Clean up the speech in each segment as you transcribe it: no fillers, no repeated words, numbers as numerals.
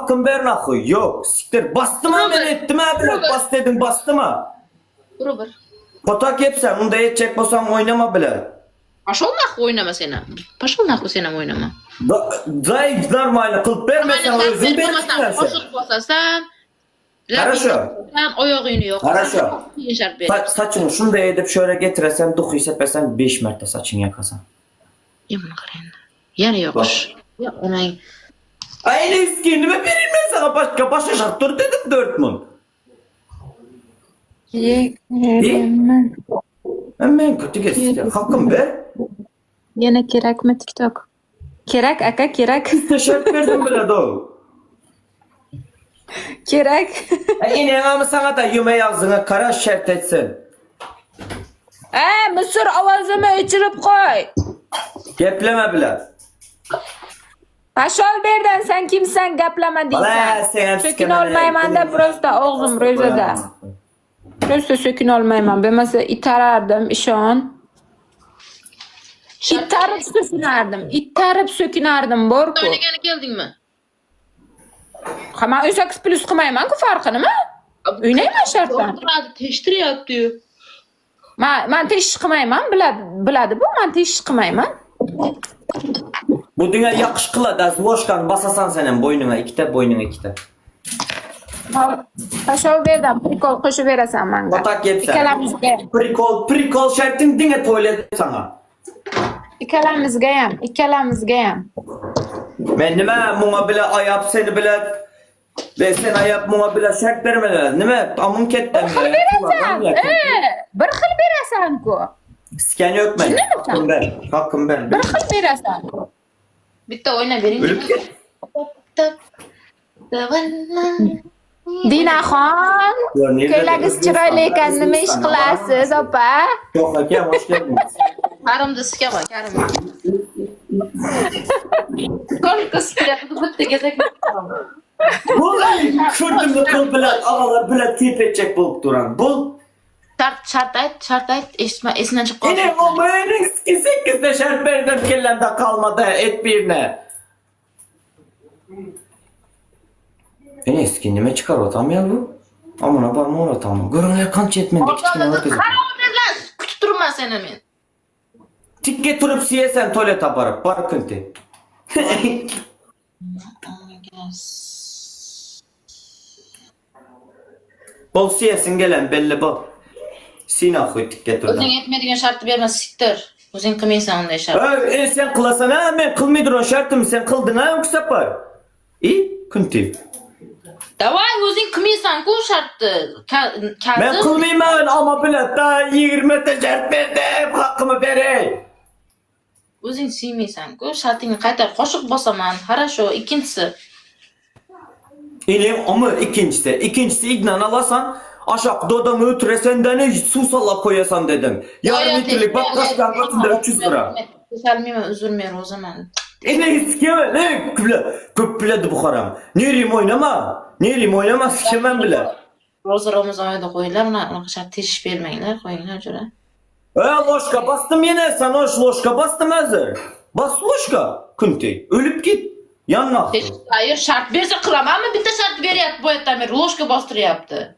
hakkım ver nakı. Yok. Siktir. Bastım mı ben ettim abi. Bas dedim bastı mı? Bur. Potak yapsan. Onda edecek bolsam oynama bile. Paşolnak oynama seni. Paşolnak seni oynama. Zayıf normal kılıp vermesen özün verirsen. Paşol basasan. Хорошо. Sen oyağını yok. Хорошо. Şart ver. Saçını şunu da edip şöyle getiresen, doku hissetmesen 5 mertte saçını yakasan. Yaman qarayın. Yana yokuş. Ya onay. Aynı iskini mi vereyim ben sana başka şart dur dedim 4000. Yerim. Hemen kötü geçti. Hakkım ver. Yana kerakmi TikTok? Kerak aka kerak. Teşekkür verdim bile doğru. Kerak. Yine ama sana da yume ağzına kara şart etsin. Mısır ovozimni o'chirib qo'y. Gepleme bile. Pashol berdan sen kimsan gaplama Valla sen deysan. Sökün olmayman da prosta og'zim ro'zada. Prosta sökün olmayman. Bo'lmasa itarardim ishon. İttarib sökünardim borku. Oynagani keldingmi? Ha men 18+ qilmayman-ku farqinimi? O'ynayman shartdan. Teshtiryapti diyor. Men tesh qilmayman, biladi bu, men tesh qilmayman. Bu dünya yakış kıladı. Az loşkan basasan senin boynuna ikkita. Pashol berdan prikol qo'shib berasan menga. Otak yepsen. Ikkalamizga. Prikol şartın dine tuvalet sana. Ikkalamizga ham. Ben nime buna bile ayap seni bile ve sen ayap buna bile şart vermeler. Nime amın kettem Bir xil berasan-ku. Sken yok ben. Hakkım ben. Bir xil berasan. Bitta oyna bering. Ölüp ket. Dinaxon, ko'ylagingiz chiroyli ekan, nima ish qilasiz, opa? Yo'q aka, hoş geldiniz. Karimni sikama, karim. Ko'rga sikayapti, bitta gezak. Bulay, şurada kıl bilen, ağalar bilen tip edecek bulup duran. Bul. Şart ayt, esinden çık qoldi. Yine o benim 8'de şart verdim kellemde kalmadı et birine. Beni eskinime çıkar otamıyor bu. Amına parma oratamam. Görünler kanç etmedi. Qara o'tirlar, kutib turibman seni men. Tikka turib siyesen tuvalet aparıp barkıntı. Bol siyesin gelen belli bol. Sina koy tikka turdan. O'zing aytmaydigan shartni berma, siktir. O'zing qilmaysan unday shart. Sen kılasan ha, men kılmaydır o şartımı sen kıldın ha, yoksa yapar. İyi, kunti. Davay, o'zing qilmaysan-ku shartni. Ben kılmayman ama bilet daha 20 de şart verdim, hakkımı verey. O'zing suymaysan-ku, shartingni qaytar qo'shiq bosaman. Хорошо, ikkinchisi. İlim ama ikincisi ignan alasan aşağı dodamı ötüresen de su salap koyasan dedim. Yarım litrlik bak kaçtan katında 300 lira. Salmayman, üzülmer o zaman. Ne iskeme ne köpüledi bu haram. Nereyim oynama sikemem bile. Hozir Ramazonda qo'yinglar, unaqa shart teshish bermanglar, qo'yinglar jo'ra. Loşka bastım yine sen loşka bastım hazır. Bas loşka kunti ölüp git. Yanına. Hayır, shart bersa qilamanmi? Bitta shart beryapti bu yerdan beri, loshka bostiryapti.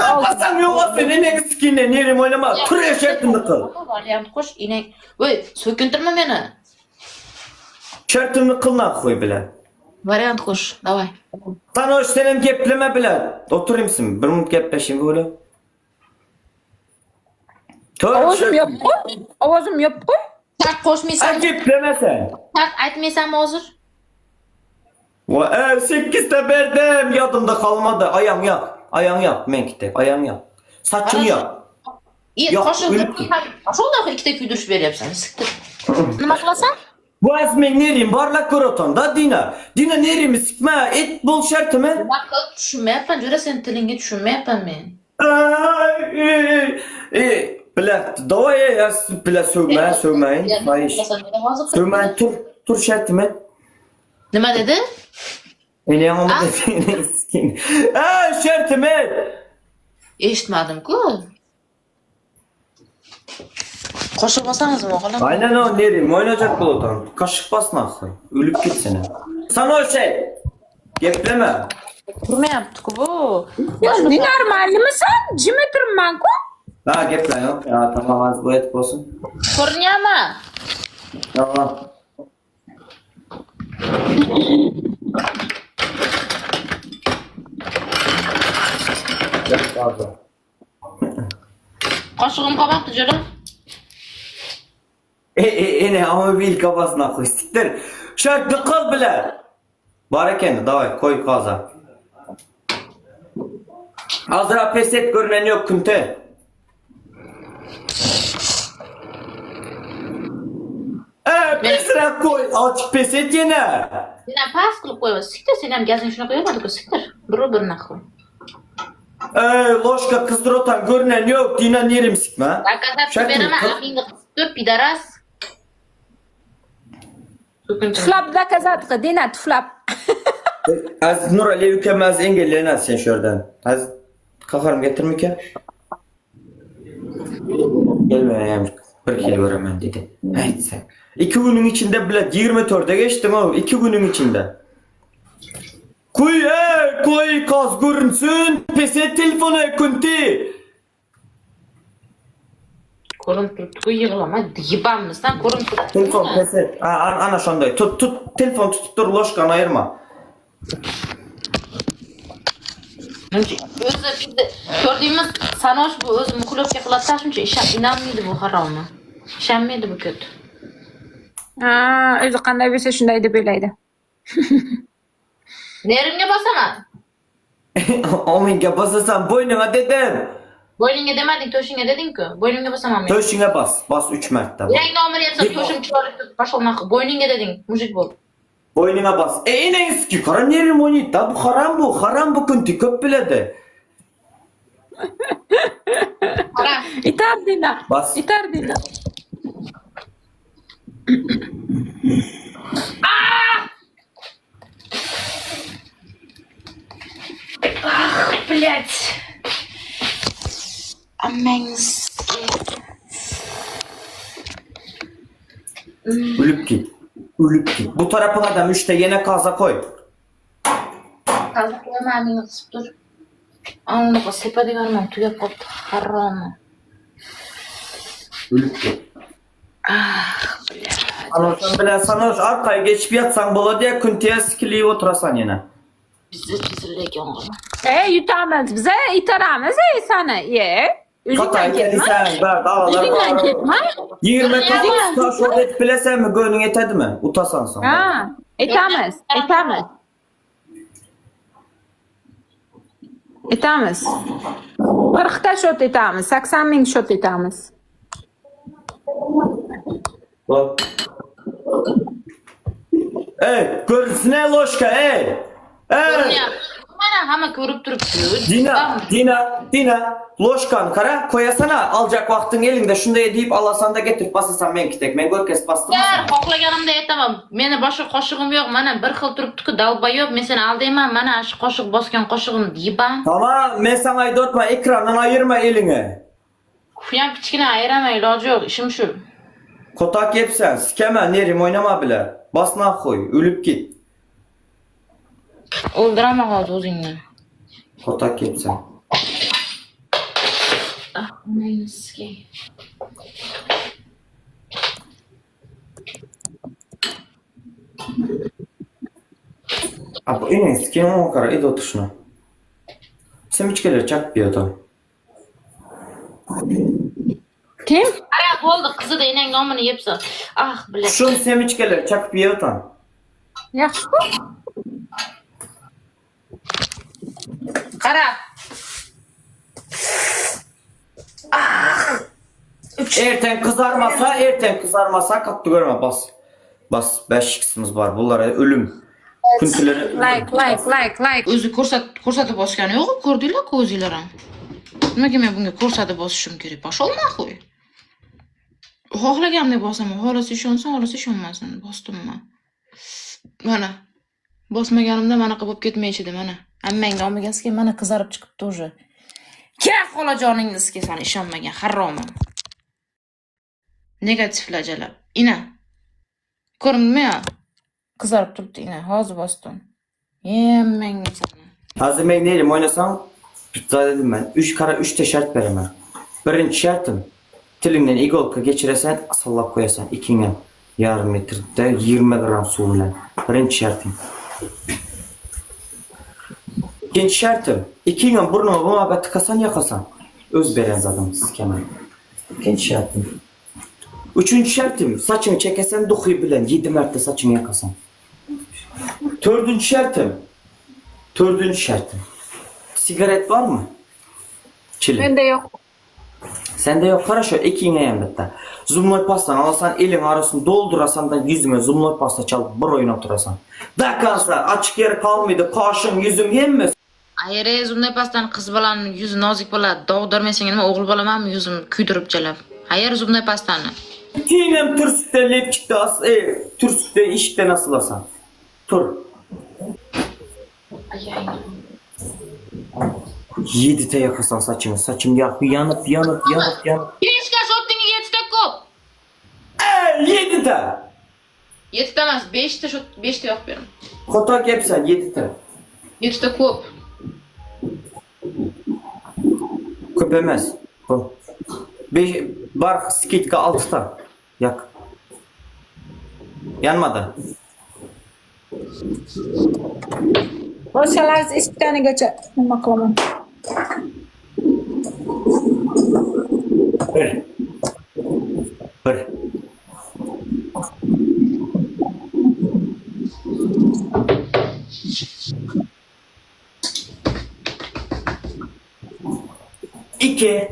Basan yok senin ne sikine nereyim oynama. Turya şartını kıl. Variant qo'sh, inek. Voy, so'kintirma meni. Şartını kılına koy bile. Variant qo'sh, davay. Sana hoş senin gepleme bile. Oturayım mısın? Bir minut gepleşeyim böyle. Ovozim yop qo'y. Shart qo'shmaysan. Sen gepleme sen. Shart aytmaysanmi hozir? 8'de verdim yadımda kalmadı. Ayağın yak. Men kitap. Ayağın yak. Saçını yak. Yo'q, qo'shildi. Ashulda ikkita kuydirib beryapsan, siktir. Nima qilasan? Bu azmen nereyim? Barlak koroton da Dina. Dina nereyim? Sikme. Et bol şartı mı? Bak, tushunmayapman, jo'ra sen tilingga tushunmayapman men. Bilet. Davaya ya. Bilet sövmeyin. Fahiş. Sövmeyin. Tur şartı mı? Nima dedi? Ne yanıma dedi? Skin. Şartı mı? Eshitmadim-ku. Qo'shib olsamizmi o'g'lim? Aynen o nerim oynayacak bulutan. Kaşık basın akı. Ölüp gitsene. Sana o şey. Gepleme. Turmayapti-ku bu. Ya ne normalmisan? Jim o'tiribman-ku. Ha geple yok. Ya tamam az bu et olsun. Ko'rinyapmi? Tamam. Gel fazla. Qo'shig'im qolmabdi jo'ra. Ene ama bil kafasına koy. Siktir. Şart kal bile. Barakende davay koy kaza. Azra pes et görünen yok kunte. Pesra koy. Açık pes et yine. Sen ham past qilib qo'yasiz. Siktir, sen ham gazing shuna qo'yamadi-ku, siktir. Bir-birini qo'y. Loşka kızdır otan görünen yok. Dina nerim sikme. Zakazat beraman, aqlingga qisib pidaras. Tuflab zakazat qil, Dina tuflab. Az Nur Ali ülkemez engellenez sen şuradan. Az kakarım getirme ki. Gelme ya. Bir kilo veremem dedi. Evet sen. 2 günün içinde bile 24'e geçtim o. 2 günün içinde. Koy kaz görünsün. Pese telefonu kunti. Ko'rinib turibdi-ku, yig'lama, yibammisan, ko'rinib turibdi. Telefon pese. Ana şonday. Tut telefon tutup dur loşkan ayırma. O'zi bizda ko'rdingiz, Sanosh bu o'zi muxlofga qiladi tashuncha, inanmaydi bu haromni. Ishonmaydi bu ko't. Ha, o'zi qanday bo'lsa shunday deb o'ylaydi. Nerimga bosaman. Ominga basasan boynuna dedim. Bo'yningga demading, to'shingga deding-ku. Bo'yningga bosaman men. To'shingga bas. Bas 3 marta. Yangi nomini aytsam, to'shim chiqarib boshqalma. Bo'yningga deding, mujik bo'l. Boynuna bas. En eski karam yerim oynaydı da bu haram bu. Haram bu kunti köp biledi. Qara. Itar Dina. Bas. Itar Dina. Блядь. Amangiz. Ölüp git. Ölüp git. Bu tarafına da müştegene kaza koy. Qaziq qo'yamamingni qisib tur. Anaqa sepadiganman, tugab qolibdi. Harommi. Ölüp git. Anoşan bilen sanoş arkaya geçip yatsan болады ya kuntiye sikiliyip oturasan yine. Bizni chizilgan o'g'lim. Yutamiz biza, itaramiz sani. Kata O'zingdan ketma. sen ver dağlar. O'zingdan ketma. 20 taş o et bilesen mi gönlün etedi mi? Utasan sonra. Ha, etamiz. Etamiz. 40 ta shot etamiz, 80 ming shot etamiz. Bak. Görünsün loşka Mana hamma ko'rib turibdi. Dina, loşkan kara koyasana alacak vaktin elinde şunda deyip alasan da getirip basasan men kitek. Men görkes bastırmasana. Xohlaganimda aytaman. Meni boshqa qoshig'im yo'q. Mana bir xil turibdi-ku, dalbayob. Men seni aldayman. Mana shu qoshiq bosgan qoshig'imni yeyman. Tamam, men sana aytma ekrandan ayırma elini. Kuyam kichkina ayiraman, iloji yo'q. Ishim shu. Kotak yepsen, sikeme, nerim oynama bile. Basna koy, ölüp git. O'ldiraman hozir o'zingni. Kotak yepsen. Onangizga. Abi en eski o kadar ed otuşuna. Sen hiç gelir çak bir adam. Kim? Ara bo'ldi, qizida enang nomini yebsa. Bilash. Şun sen hiç gelir çak bir adam. Yaxshi-ku. Qara. Erten kızarmasa kaptı görme bas 5x'imiz var bunlara ölüm. Kuntileri Like. O'zi ko'rsatib bosgani yo'q, ko'rdinglar-ku o'zinglar ham. Nimaga men bunga ko'rsatib bosishim kerak? Pashol qo'y. Xohlaganimdek bosaman, xohlasa ishonsin, xohlasa ishonmasin. Bosdimmi? Mana. Bosmaganimda mana qilib ketmaychidi mana. Ammang nomigasiga mana qizarib chiqibdi o'zi. Ke xolajoningizga san ishonmagan haromim. Negatiflajalab. Ina. Ko'rindimi ya? Qizarib turibdi ina. Hozir bosdim. Yemmangcha. Hazır men neyim oynasan pizza dedim ben. 3 kara 3 de şart veremem. Birinci şartım tilinden igolka geçiresen sallap koyasan. İkinci yarım metrede 20 gram su bilen. Birinci şartım. İkinci şartım. İkinci burnuma bunağa tıkasan yakasan. Öz beren zaten siz kemal. İkinci şartım. Üçüncü şartım saçını çekesen dokuyu bilen 7 mertte saçını yakasan. Dördüncü şartım. Dördüncü şartım. Sigaret var mı? Çilin. Bende yok. Sende yok хорошо ikinci yanında. Zumloy pastan alasan elin arasını doldurasan da yüzüme zumloy pasta çalıp bir oyun oturasan. Da kalsa açık yer kalmaydı kaşın yüzüm yemmez. Ayre zunday pasdan qiz bolaning yuzi nozik bo'ladi. Dog' dormaysang nima o'g'il bolamanmi yuzim kuydirib jalab. Hayır zunday pastani. İkinci türsütte lepçikte türsütte işikte nasıl asan. Tur. 7'te yakasan saçını. Saçım yanıp. 5 shotding 7 ta ko'p. 7'te. 7 ta emas, 5 ta shot, 5 ta yo'q berim. Kotak hepsen 7'te. 7 ta ko'p. Köpemez. Bu. Bar skitka 6'ta. Yak. Yanmadı. Boşalarız işitganigacha nima qilaman? Bir. İki.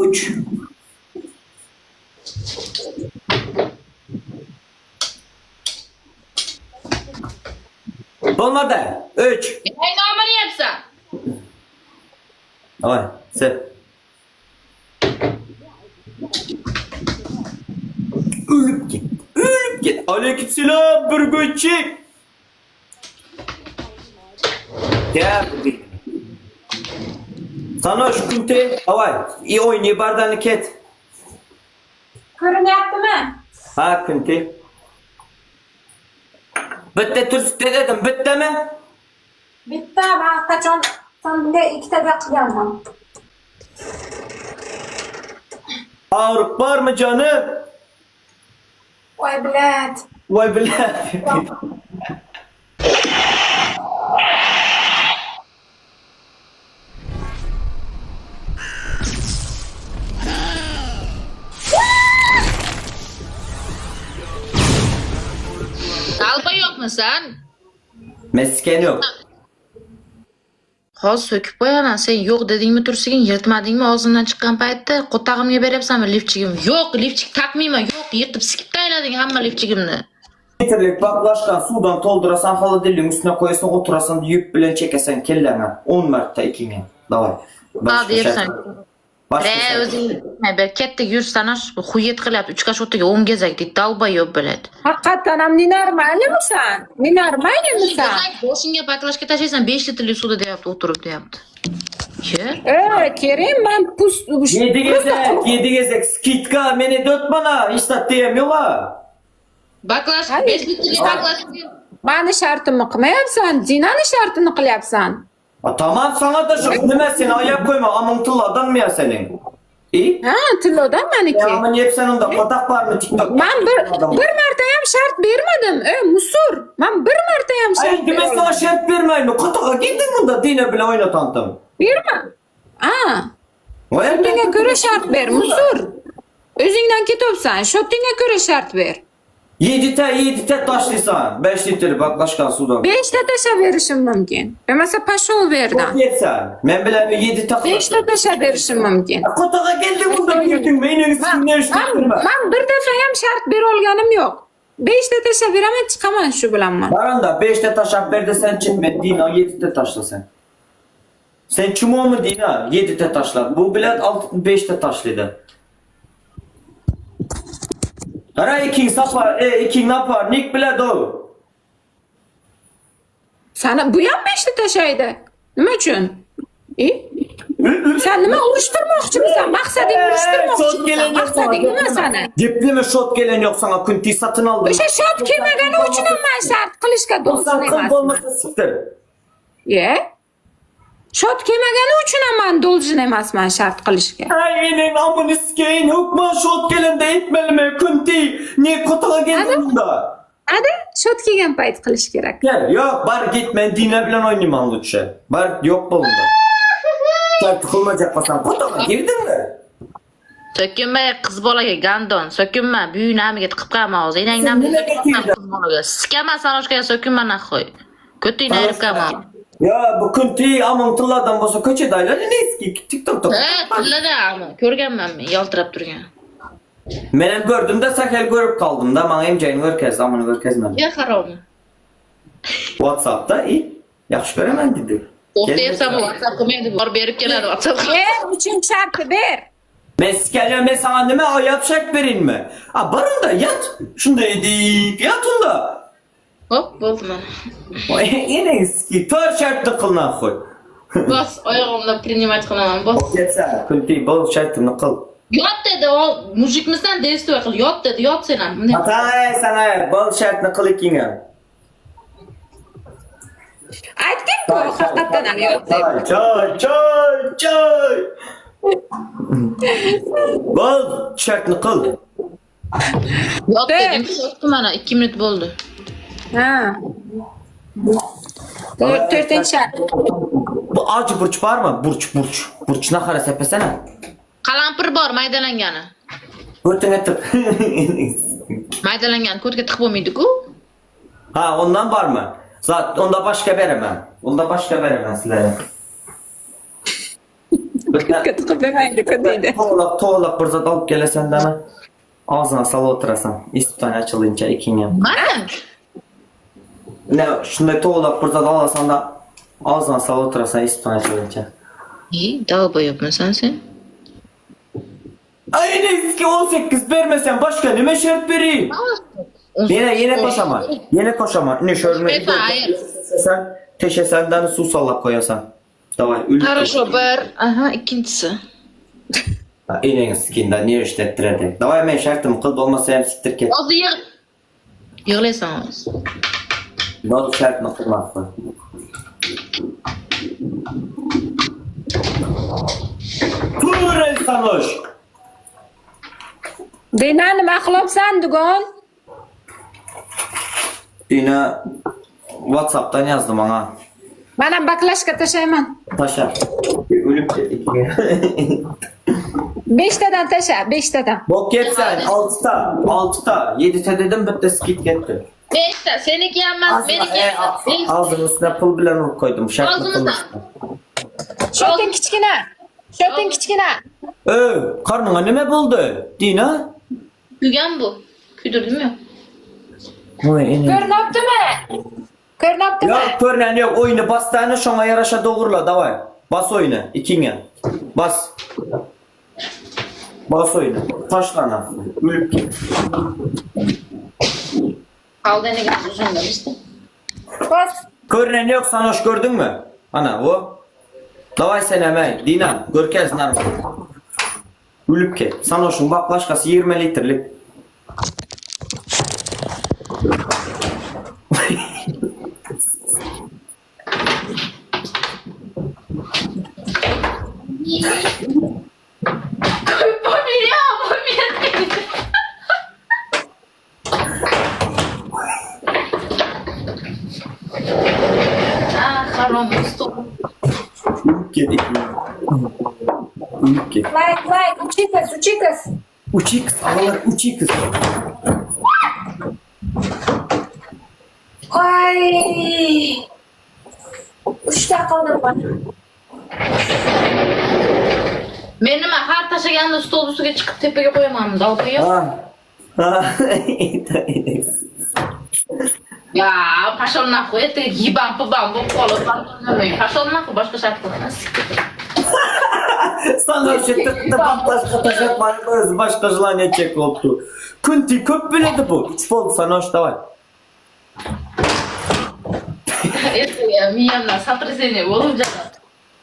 Üç. Olmadı. 3. Ay nomini yapsan. Давай, sen. Ölüp git. Ölüp git. Aleykümselam burgutçi. Gel. Sana şu kunte. Давай. İyi oynuyor bardanı ket. Ko'rinyaptimi? Ha kunte. Bitta turiste dedim. Bitta mi? Bitta ben qachon sanda ikkita qilganman. Ağrık var mı canım? Voy bilat. Vay billahi. Dalba yo'qmi sen? Mesken yok. Hozir so'kib qo'yaman. Sen yo'q dedingmi tursigin, yirtmadingmi og'zimdan chiqqan paytda qo'tag'imga beryapsanmi lifchigim? Yo'q, lifchik takmayman. Yo'q, yirtib sikib taylading hamma lifchigimni. Litrlik baklaşkan sudan doldurasan холодильник üstüne koyasan oturasan yük bilen çekesen kelleme 10 marta ikine. Davay. Ha deyapsan. Başka Re o'zing bir katta yursanash xuyet qilyapti. 3 kash o'tiga o'ngazak deydi. Dalba yo'q biladi. Haqiqatan ham nenormalmisan? Nenormalmisan? Boshingga baklashga tashlaysan 5 litrli suvda deyapti, o'tirib deyapti. Ke? Kerim ben pus... 7 gezek skitka meni dötmana istat diyemiyor ha. Baklash 5 litrli baklash. Mani shartimni qilmayapsan, Dinani shartini qilyapsan. Tamam sana da şu nime seni ayak koyma amıntılardan mı ya senin? İyi. Ha, tillodan maniki. Ya ama hep sen onda katak var mı TikTok? Ben bir marta ham shart bermadim. Musur. Ben bir marta ham shart Ay ben sana şart vermeyim mi? Kataka gittin bunda dine bile oynatandım. berma. Ha. O elde. Shotingga ko'ra shart ber, Musur. O'zingdan ketyapsan, shotingga ko'ra shart ber. 7'te taşlıysan 5 litre baklaşkan sudan. 5ta tashlab berishim mumkin. Bo'lmasa pashol berdan. Yetsen. Ben bile 7 tak. 5ta tashlab berishim mumkin. Kotaka geldi bunda girdin beynin üstüne üstüne. Ben bir defa ham shart bera olganim yo'q. 5ta tashlab beraman, chiqaman shu bilan men. Baranda 5'te taşak berdi sen çıkma Dina 7'te taşla sen. Sen çumo mu Dina 7'te taşla. Bu bilet 5'te taşladı. Hara ikin sapar, ikin napar, nik bilet o. Sana bu ham 5 ta tashlaydi. Nima uchun? Sen nima urishtirmoqchimisan? Maqsading urishtirmoqchimisan? Maqsading nima sana? Diploma shot gelen yok sana kunti satın aldım. O'sha shot kelmagani uchun ham men shart qilishga do'stim Sen kıl emas. olmasa siktir. Shot kelmagani uchun ham men do'ljin emasman shart qilishga. Aynen amını sikeyim. Hukman shot gelen de etmelime kunti. Niye kotağa geldin bunda? Hadi shot kelgan payt qilish kerak. Gel yok bar git ben dinle bilen oynayayım anlıkça. Bar yok bolunda. Sen tıkılmayacak basan. Kotağa girdin mi? Sökünme qiz bolaga gandon, sökünme büyüğün amiga tiqib qama o'zi. Enangdan qiz bolaga. Sikama sanoshga sökünme naxoy. Kötüyni ayirib qama. Ya bu kunti amın tılladan bolsa köçe daylar ne eski TikTok'ta. Tillada ama ko'rganman men yaltirab turgan. Men hem gördüm de sakal görüp kaldım da bana emcayını görkez amını görkezmem. Ya harom. WhatsApp'ta iyi. Yaxşı göremen dedi. O'xtayapsan WhatsApp qilmaydi. Bor berib keladi WhatsApp. Uchinchi sharti ber. Ben sikereceğim ben sana nime ayap şart verin mi? Ha barın da yat. Şunda edip yatın da. Hop bo'ldi mana. Yine eski. Tör şartlı kılına koy. Bas oyog'imda принимать qilaman. Bas. Yetsen. Kunti bol şartını kıl. Yot dedi o mujikmisan действуй qil. Yot dedi. Yot sen ham. Bunday. Ata sana bol şartını kıl ikine. Aytding-ku haqiqatdan ham yo'q deb. Çay. Bol şartını kıl. Yot dedim. Yotdi mana 2 minut bo'ldi. Ha. 4-chi shart. Bu acı burç var mı? Burç. Burçuna kara sepesene. Qalampir bor maydalangani. Burçuna tık. Maydalangan ko'tga tiqib bo'lmaydi-ku. Ha ondan var mı? Zaten onda başka veremem. Onda başka veremem sizlere. Tiqib bermaydi-ku deydi. Toğlak bir zat alıp gelesen de ana. Ağzına sal oturasan. İstihane açılınca ikine. Mana. Ne şunda toğlak bir zat alasan da ağzına sal oturasan istihane açılınca. İyi, daha yapmasan sen. Ay ne eski 18 vermesen başka ne şart vereyim? Yine koşama. Yine koşama. Ne şöyle. Hayır. Sen teşesenden su sallak koyasan. Davay. Хорошо, bir. Aha, ikincisi. En eskinden niye işlettiredi? Davay men şartım kıl olmasa hem siktir ket. Hozir yig'laysan hozir. Bol şartını kılmakla. Tuğrel sanoş. Dina nima qilyapsan dugon? Dina WhatsApp'tan yazdım ona. Mana baklashga tashlayman. Taşa. Ölüp dedik. 5 tadan tasha, 5 tadan. Bok yetsen 6'ta 7'te dedim bitti skit gitti. 5'te seniki yanmaz, beniki yanmaz. Ağzının üstüne pul bilen ur koydum. Şartını Ağzımızdan. kılmıştım. Shoting kichkina. Shoting kichkina. Karnına nime buldu? Dina? Kuygan bu. Kuydirdimi yo'q? Ko'ryaptimi? Ko'ryaptimi? Yok görünen yok oyunu bas tane şuna yaraşa doğurla davay. Bas oyunu ikine. Bas. Bas oyunu. Taşlana. Ölüp git. Qaldı endi uzun da işte. Bas. Görünen yok sana hoş gördün mü? Ana o. Davay sen hemen. Dina görkez narma. Ölüp git. Sana hoşun bak başkası 20 litrelik. Harom stop. Ölüp git ikine. Ölüp git. Like, uchikas. Uçi kız. Ağlar uçi kız. Ay. 3 ta qoldim bana. Men nima har tashaganda stol ustiga chiqib tepaga qo'yamanmi? Dalpa yo'q. Ha. Ya, pashol nahvu, это ебам пубам bo'lib qolib, pashol nahvu boshqa shart qilmas. Sana şu tıktı başka taşak var öz başka желание çek oldu. Kunti köp biledi bu. 3 oldu sana hoş da var. Ertaga miyamdan sotraseniya bo'lib jala.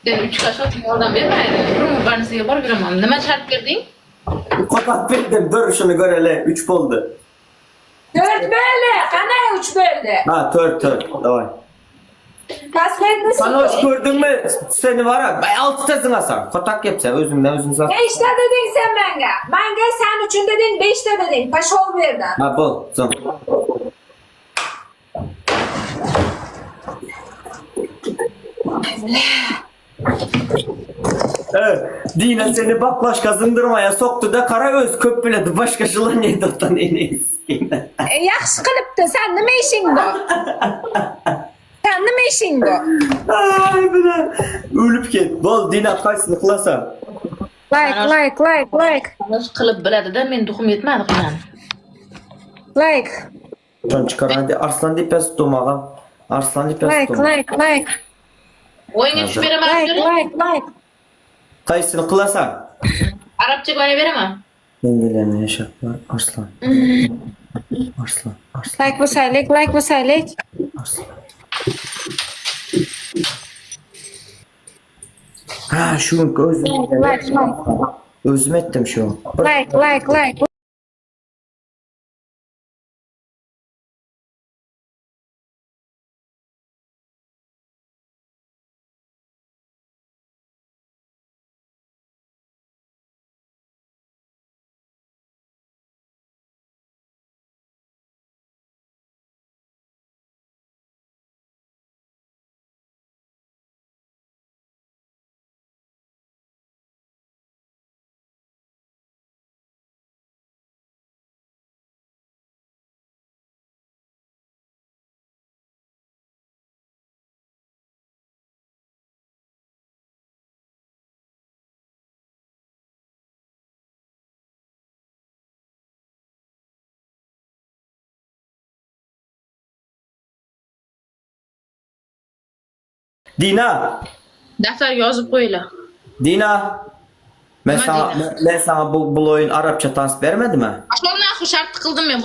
Sen 3 kaşat yordam bermaydi. Burun barnisiga borib yuraman. Nima shart berding? Kapat verdim. Dur şunu gör hele. 3 oldu. 4 bo'ldi. Qanday 3 bo'ldi? Ha 4. Davay. Tasvirni Sana hoş gördün mü? Seni var ya. 6 tasın asan. Kotak yapsa özünden özün sat. 5 ta deding sen menga. Menga sen uchun deding 5 ta deding. Pashol berdi. Ha bol. Son. Evet. Dine seni bak başka zındırmaya soktu da kara öz köpüledi. Başkasılar neydi otan en iyisi. Yaxshi qilibdi. Sen nima ishing bor? Sen nima ishing bor? Ay bile. Ölüp ket. Bol Dine kaysını kılasan. Like. Nasıl qilib biladi-da, men duxum yetmadi qiynani. Like. Can çıkar hadi arslan dipes domağa. Arslan dipes domağa. Like. O'yinga tushib beraman. Like. Kaysını kılasan. Arabcha o'ynab beraman. Dengelerine yaşatma. Arslan. Arslan. Like bo'lsaylik. Arslan. Ha şu özüm ettim şu. Like. Dina. Daftar yozib qo'yinglar. Dina. Ben Nima sana bu oyun Arapça dans vermedi mi? Ashobni shart qildim men.